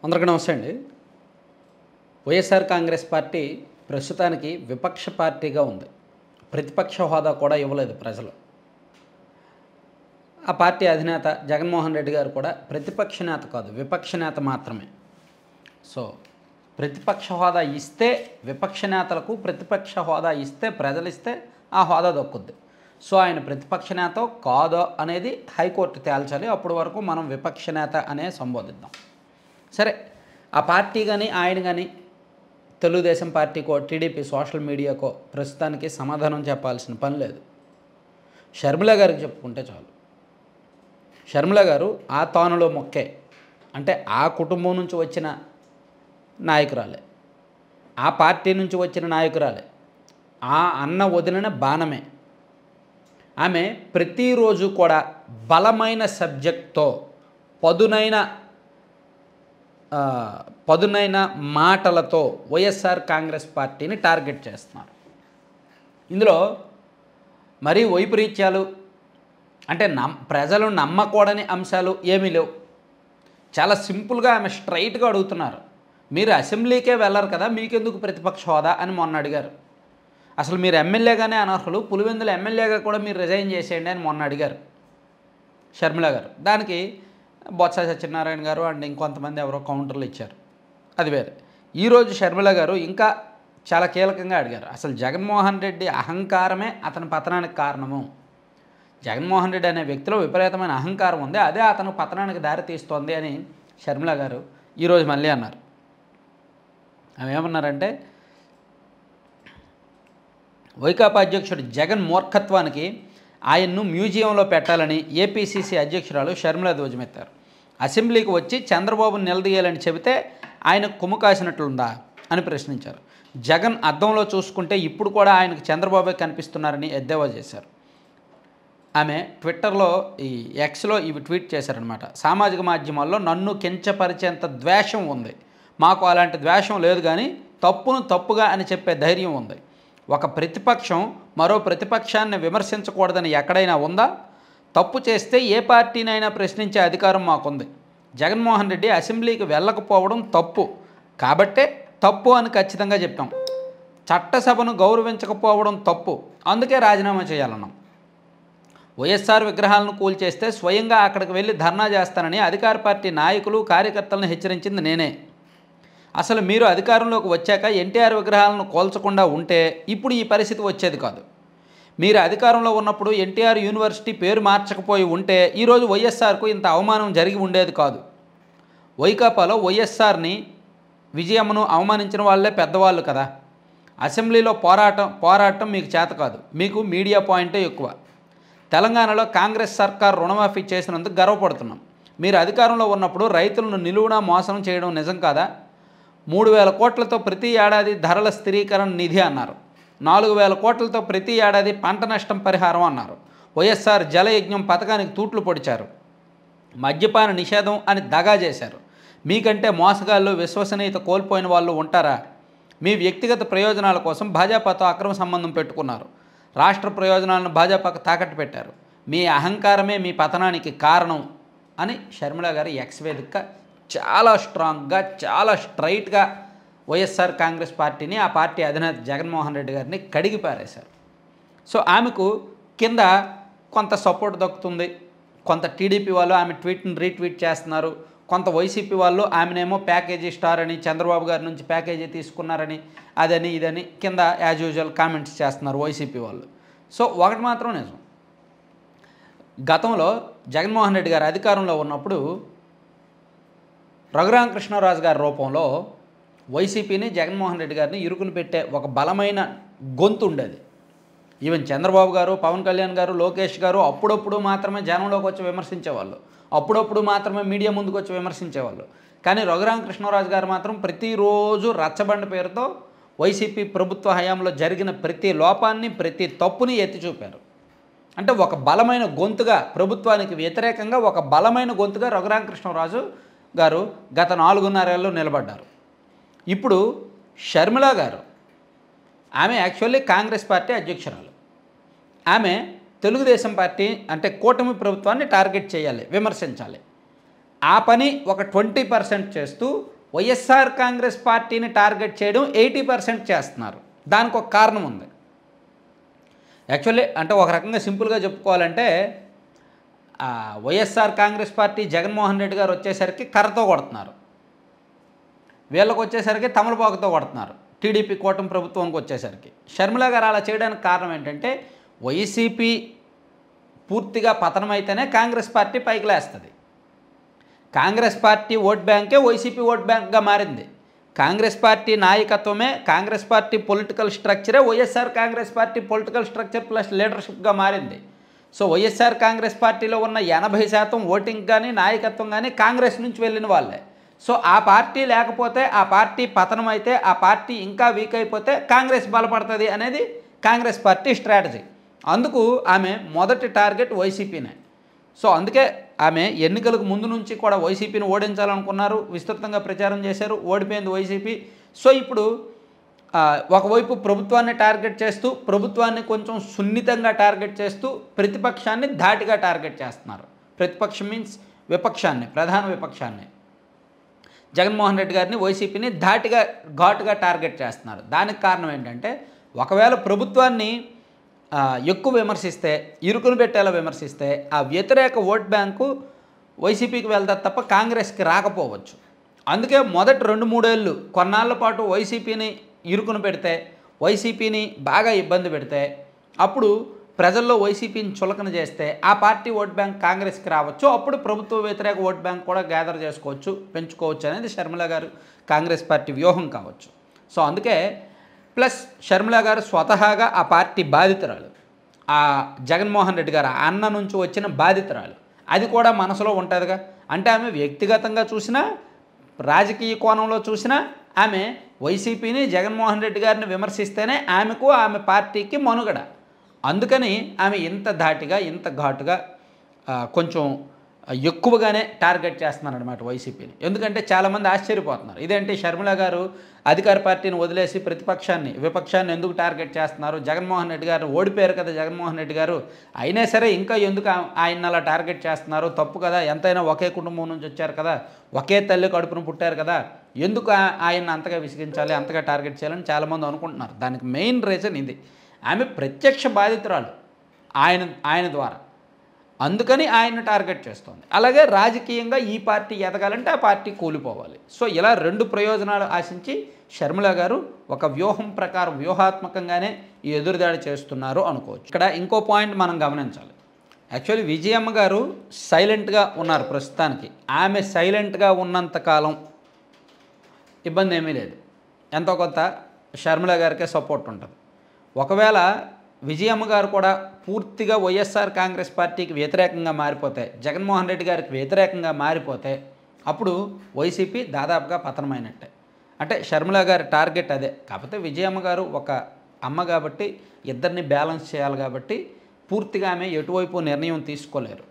అందరికీ నమస్తే అండి. వైఎస్ఆర్ కాంగ్రెస్ పార్టీ ప్రస్తుతానికి విపక్ష పార్టీగా ఉంది. ప్రతిపక్ష హోదా కూడా ఇవ్వలేదు ప్రజలు. ఆ పార్టీ అధినేత జగన్మోహన్ రెడ్డి గారు కూడా ప్రతిపక్ష నేత కాదు, విపక్ష నేత మాత్రమే. సో ప్రతిపక్ష హోదా ఇస్తే విపక్ష నేతలకు ప్రతిపక్ష హోదా ఇస్తే ప్రజలు ఇస్తే ఆ హోదా దక్కుద్ది. సో ఆయన ప్రతిపక్ష నేత కాదో అనేది హైకోర్టు తేల్చాలి. అప్పటి వరకు మనం విపక్ష నేత అనే సంబోధిద్దాం. సరే, ఆ పార్టీ కానీ ఆయన కానీ తెలుగుదేశం పార్టీకో టీడీపీ సోషల్ మీడియాకో ప్రస్తుతానికి సమాధానం చెప్పాల్సిన పని లేదు. షర్మిల గారికి చెప్పుకుంటే చాలు. షర్మిల గారు ఆ తానులో మొక్కే, అంటే ఆ కుటుంబం నుంచి వచ్చిన నాయకురాలే, ఆ పార్టీ నుంచి వచ్చిన నాయకురాలే, ఆ అన్న వదిలిన బాణమే. ఆమె ప్రతిరోజు కూడా బలమైన సబ్జెక్ట్తో పదునైన మాటలతో వైఎస్ఆర్ కాంగ్రెస్ పార్టీని టార్గెట్ చేస్తున్నారు. ఇందులో మరీ వైపరీత్యాలు అంటే ప్రజలు నమ్మకూడని అంశాలు ఏమీ లేవు. చాలా సింపుల్గా ఆమె స్ట్రైట్గా అడుగుతున్నారు, మీరు అసెంబ్లీకే వెళ్ళరు కదా, మీకెందుకు ప్రతిపక్ష హోదా అని మొన్న అడిగారు. అసలు మీరు ఎమ్మెల్యేగానే అనర్హులు, పులివెందుల ఎమ్మెల్యేగా కూడా మీరు రిజైన్ చేసేయండి అని మొన్న అడిగారు షర్మిల గారు. దానికి బొత్స సత్యనారాయణ గారు అండ్ ఇంకొంతమంది ఎవరో కౌంటర్లు ఇచ్చారు, అది వేరే. ఈరోజు షర్మిల గారు ఇంకా చాలా కీలకంగా అడిగారు, అసలు జగన్మోహన్ రెడ్డి అహంకారమే అతని పతనానికి కారణము. జగన్మోహన్ రెడ్డి అనే వ్యక్తిలో విపరీతమైన అహంకారం ఉంది, అదే అతను పతనానికి దారి తీస్తోంది అని షర్మిల గారు ఈరోజు మళ్ళీ అన్నారు. ఆమె ఏమన్నారంటే, వైకాపా అధ్యక్షుడు జగన్ మూర్ఖత్వానికి ఆయన్ను మ్యూజియంలో పెట్టాలని ఏపీసీసీ అధ్యక్షురాలు షర్మిల ధ్వజమెత్తారు. అసెంబ్లీకి వచ్చి చంద్రబాబును నిలదీయాలని చెబితే ఆయన కుమ్ము కాసినట్లుందా అని ప్రశ్నించారు. జగన్ అద్దంలో చూసుకుంటే ఇప్పుడు కూడా ఆయనకు చంద్రబాబే కనిపిస్తున్నారని ఎద్దేవా చేశారు. ఆమె ట్విట్టర్లో ఈ ఎక్స్లో ఇవి ట్వీట్ చేశారనమాట. సామాజిక మాధ్యమాల్లో నన్ను కించపరిచేంత ద్వేషం ఉంది, మాకు అలాంటి ద్వేషం లేదు, కానీ తప్పును తప్పుగా అని చెప్పే ధైర్యం ఉంది. ఒక ప్రతిపక్షం మరో ప్రతిపక్షాన్ని విమర్శించకూడదని ఎక్కడైనా ఉందా? తప్పు చేస్తే ఏ పార్టీనైనా ప్రశ్నించే అధికారం మాకుంది. జగన్మోహన్ రెడ్డి అసెంబ్లీకి వెళ్ళకపోవడం తప్పు కాబట్టే తప్పు అని ఖచ్చితంగా చెప్పాం. చట్టసభను గౌరవించకపోవడం తప్పు, అందుకే రాజీనామా చేయాలన్నాం. వైఎస్ఆర్ విగ్రహాలను కూల్చేస్తే స్వయంగా అక్కడికి వెళ్ళి ధర్నా చేస్తానని అధికార పార్టీ నాయకులు కార్యకర్తలను హెచ్చరించింది నేనే. అసలు మీరు అధికారంలోకి వచ్చాక ఎన్టీఆర్ విగ్రహాలను కోల్చకుండా ఉంటే ఇప్పుడు ఈ పరిస్థితి వచ్చేది కాదు. మీరు అధికారంలో ఉన్నప్పుడు ఎన్టీఆర్ యూనివర్సిటీ పేరు మార్చకపోయి ఉంటే ఈరోజు వైఎస్ఆర్కు ఇంత అవమానం జరిగి ఉండేది కాదు. వైకాపాలో వైఎస్ఆర్ని విజయమ్మను అవమానించిన వాళ్ళే పెద్దవాళ్ళు కదా. అసెంబ్లీలో పోరాటం మీకు చేత కాదు, మీకు మీడియా పాయింటే ఎక్కువ. తెలంగాణలో కాంగ్రెస్ సర్కార్ రుణమాఫీ చేసినందుకు గర్వపడుతున్నాం. మీరు అధికారంలో ఉన్నప్పుడు రైతులను నిలువునా మోసం చేయడం నిజం కాదా? 3,000 కోట్లతో ప్రతి ఏడాది ధరల స్థిరీకరణ నిధి అన్నారు. 4,000 కోట్లతో ప్రతి ఏడాది పంట నష్టం పరిహారం అన్నారు. వైఎస్ఆర్ జలయజ్ఞం పథకానికి తూట్లు పొడిచారు. మద్యపాన నిషేధం అని దగా చేశారు. మీకంటే మోసగాళ్ళు విశ్వసనీయత కోల్పోయిన వాళ్ళు ఉంటారా? మీ వ్యక్తిగత ప్రయోజనాల కోసం భాజపాతో అక్రమ సంబంధం పెట్టుకున్నారు. రాష్ట్ర ప్రయోజనాలను భాజపాకు తాకట్టు పెట్టారు. మీ అహంకారమే మీ పతనానికి కారణం అని షర్మిల గారు ఎక్స్ వేదిక చాలా స్ట్రాంగ్గా చాలా స్ట్రైట్గా వైఎస్ఆర్ కాంగ్రెస్ పార్టీని, ఆ పార్టీ అధినేత జగన్మోహన్ రెడ్డి గారిని కడిగి పారేశారు. సో ఆమెకు కింద కొంత సపోర్ట్ దక్కుతుంది, కొంత టీడీపీ వాళ్ళు ఆమె ట్వీట్ని రీట్వీట్ చేస్తున్నారు, కొంత వైసీపీ వాళ్ళు ఆమెనేమో ప్యాకేజీ స్టార్ అని చంద్రబాబు గారి నుంచి ప్యాకేజీ తీసుకున్నారని అదని ఇదని కింద యాజ్ యూజువల్ కామెంట్స్ చేస్తున్నారు వైసీపీ వాళ్ళు. సో ఒకటి మాత్రం నిజం, గతంలో జగన్మోహన్ రెడ్డి గారు అధికారంలో ఉన్నప్పుడు రఘురామకృష్ణరాజు గారి రూపంలో వైసీపీని జగన్మోహన్ రెడ్డి గారిని ఇరుకుని పెట్టే ఒక బలమైన గొంతు ఉండేది. ఈవెన్ చంద్రబాబు గారు, పవన్ కళ్యాణ్ గారు, లోకేష్ గారు అప్పుడప్పుడు మాత్రమే జనంలోకి వచ్చి విమర్శించేవాళ్ళు, అప్పుడప్పుడు మాత్రమే మీడియా ముందుకు వచ్చి విమర్శించేవాళ్ళు. కానీ రఘురామకృష్ణరాజు గారు మాత్రం ప్రతిరోజు రచ్చబండ పేరుతో వైసీపీ ప్రభుత్వ హయాంలో జరిగిన ప్రతి లోపాన్ని ప్రతి తప్పుని ఎత్తి చూపారు. అంటే ఒక బలమైన గొంతుగా, ప్రభుత్వానికి వ్యతిరేకంగా ఒక బలమైన గొంతుగా రఘురామకృష్ణరాజు గారు గత 4.5 ఏళ్ళలో నిలబడ్డారు. ఇప్పుడు షర్మిల గారు, ఆమె యాక్చువల్లీ కాంగ్రెస్ పార్టీ అధ్యక్షురాలు. ఆమె తెలుగుదేశం పార్టీ అంటే కూటమి ప్రభుత్వాన్ని టార్గెట్ చేయాలి, విమర్శించాలి. ఆ పని ఒక 20% చేస్తూ వైఎస్ఆర్ కాంగ్రెస్ పార్టీని టార్గెట్ చేయడం 80% చేస్తున్నారు. దానికి ఒక కారణం ఉంది. యాక్చువల్లీ అంటే ఒక రకంగా సింపుల్గా చెప్పుకోవాలంటే వైఎస్ఆర్ కాంగ్రెస్ పార్టీ జగన్మోహన్ రెడ్డి గారు వచ్చేసరికి కర్రతో కొడుతున్నారు, వీళ్ళకి వచ్చేసరికి తమలపాకుతో కొడుతున్నారు. టీడీపీ కూటమి ప్రభుత్వానికి వచ్చేసరికి షర్మిల గారు అలా చేయడానికి కారణం ఏంటంటే వైసీపీ పూర్తిగా పతనమైతేనే కాంగ్రెస్ పార్టీ పైకి లేస్తుంది. కాంగ్రెస్ పార్టీ ఓట్ బ్యాంకే వైసీపీ ఓట్ బ్యాంక్గా మారింది. కాంగ్రెస్ పార్టీ నాయకత్వమే, కాంగ్రెస్ పార్టీ పొలిటికల్ స్ట్రక్చరే YSR Congress party political structure plus లీడర్షిప్గా మారింది. సో వైఎస్ఆర్ కాంగ్రెస్ పార్టీలో ఉన్న 80% ఓటింగ్ కానీ నాయకత్వం కానీ కాంగ్రెస్ నుంచి వెళ్ళిన వాళ్ళే. సో ఆ పార్టీ లేకపోతే, ఆ పార్టీ పతనం అయితే, ఆ పార్టీ ఇంకా వీక్ అయిపోతే కాంగ్రెస్ బలపడుతుంది అనేది కాంగ్రెస్ పార్టీ స్ట్రాటజీ. అందుకు ఆమె మొదటి టార్గెట్ వైసీపీనే. సో అందుకే ఆమె ఎన్నికలకు ముందు నుంచి కూడా వైసీపీని ఓడించాలనుకున్నారు, విస్తృతంగా ప్రచారం చేశారు, ఓడిపోయింది వైసీపీ. సో ఇప్పుడు ఒకవైపు ప్రభుత్వాన్ని టార్గెట్ చేస్తూ, ప్రభుత్వాన్ని కొంచెం సున్నితంగా టార్గెట్ చేస్తూ, ప్రతిపక్షాన్ని ధాటిగా టార్గెట్ చేస్తున్నారు. ప్రతిపక్షం మీన్స్ విపక్షాన్ని, ప్రధాన విపక్షాన్ని, జగన్మోహన్ రెడ్డి గారిని, వైసీపీని ఘాటుగా టార్గెట్ చేస్తున్నారు. దానికి కారణం ఏంటంటే ఒకవేళ ప్రభుత్వాన్ని ఎక్కువ విమర్శిస్తే, ఇరుకును పెట్టేలా విమర్శిస్తే ఆ వ్యతిరేక ఓట్ బ్యాంకు వైసీపీకి వెళ్తారు తప్ప కాంగ్రెస్కి రాకపోవచ్చు. అందుకే మొదటి 2-3 ఏళ్ళు కొన్నాళ్ళ పాటు వైసీపీని ఇరుకును పెడితే, వైసీపీని బాగా ఇబ్బంది పెడితే, అప్పుడు ప్రజల్లో వైసీపీని చులకన చేస్తే ఆ పార్టీ ఓట్ బ్యాంక్ కాంగ్రెస్కి రావచ్చు. అప్పుడు ప్రభుత్వ వ్యతిరేక ఓట్ బ్యాంక్ కూడా గ్యాదర్ చేసుకోవచ్చు, పెంచుకోవచ్చు అనేది షర్మిల గారు కాంగ్రెస్ పార్టీ వ్యూహం కావచ్చు. సో అందుకే ప్లస్ షర్మిల గారు స్వతహాగా ఆ పార్టీ బాధితురాలు, ఆ జగన్మోహన్ రెడ్డి గారు అన్న నుంచి వచ్చిన బాధితురాలు, అది కూడా మనసులో ఉంటుందిగా. అంటే ఆమె వ్యక్తిగతంగా చూసినా, రాజకీయ కోణంలో చూసినా ఆమె వైసీపీని, జగన్మోహన్ రెడ్డి గారిని విమర్శిస్తేనే ఆమెకు, ఆమె పార్టీకి మనుగడ. అందుకని ఆమె ఇంత ధాటిగా, ఇంత ఘాటుగా కొంచెం ఎక్కువగానే టార్గెట్ చేస్తున్నారనమాట వైసీపీని. ఎందుకంటే చాలామంది ఆశ్చర్యపోతున్నారు, ఇదేంటి షర్మిల గారు అధికార పార్టీని వదిలేసి విపక్షాన్ని ఎందుకు టార్గెట్ చేస్తున్నారు? జగన్మోహన్ రెడ్డి గారు ఓడిపోయారు కదా జగన్మోహన్ రెడ్డి గారు, అయినా సరే ఇంకా ఎందుకు ఆయన అలా టార్గెట్ చేస్తున్నారు? తప్పు కదా, ఎంతైనా ఒకే కుటుంబం నుంచి వచ్చారు కదా, ఒకే తల్లి కడుపును పుట్టారు కదా, ఎందుకు ఆయన అంతగా విసిగించాలి, అంతగా టార్గెట్ చేయాలని చాలామంది అనుకుంటున్నారు. దానికి మెయిన్ రీజన్ ఇది, ఆమె ప్రత్యక్ష బాధితురాలు ఆయన ద్వారా, అందుకని ఆయన్ని టార్గెట్ చేస్తోంది. అలాగే రాజకీయంగా ఈ పార్టీ ఎదగాలంటే ఆ పార్టీ కూలిపోవాలి. సో ఇలా 2 ప్రయోజనాలు ఆశించి షర్మిల గారు ఒక వ్యూహం ప్రకారం, వ్యూహాత్మకంగానే ఈ ఎదురుదాడి చేస్తున్నారు అనుకోవచ్చు. ఇక్కడ ఇంకో పాయింట్ మనం గమనించాలి. యాక్చువల్లీ విజయమ్మ గారు సైలెంట్గా ఉన్నారు ప్రస్తుతానికి. ఆమె సైలెంట్గా ఉన్నంతకాలం ఇబ్బంది ఏమీ లేదు, ఎంతో కొంత షర్మిల గారికే సపోర్ట్ ఉంటుంది. ఒకవేళ విజయమ్మ గారు కూడా పూర్తిగా వైఎస్ఆర్ కాంగ్రెస్ పార్టీకి వ్యతిరేకంగా మారిపోతే, జగన్మోహన్ రెడ్డి గారికి వ్యతిరేకంగా మారిపోతే, అప్పుడు వైసీపీ దాదాపుగా పతనమైనట్టే. అంటే షర్మిల గారి టార్గెట్ అదే. కాకపోతే విజయమ్మ గారు ఒక అమ్మ కాబట్టి ఇద్దరిని బ్యాలెన్స్ చేయాలి కాబట్టి పూర్తిగా ఆమె ఎటువైపు నిర్ణయం తీసుకోలేరు.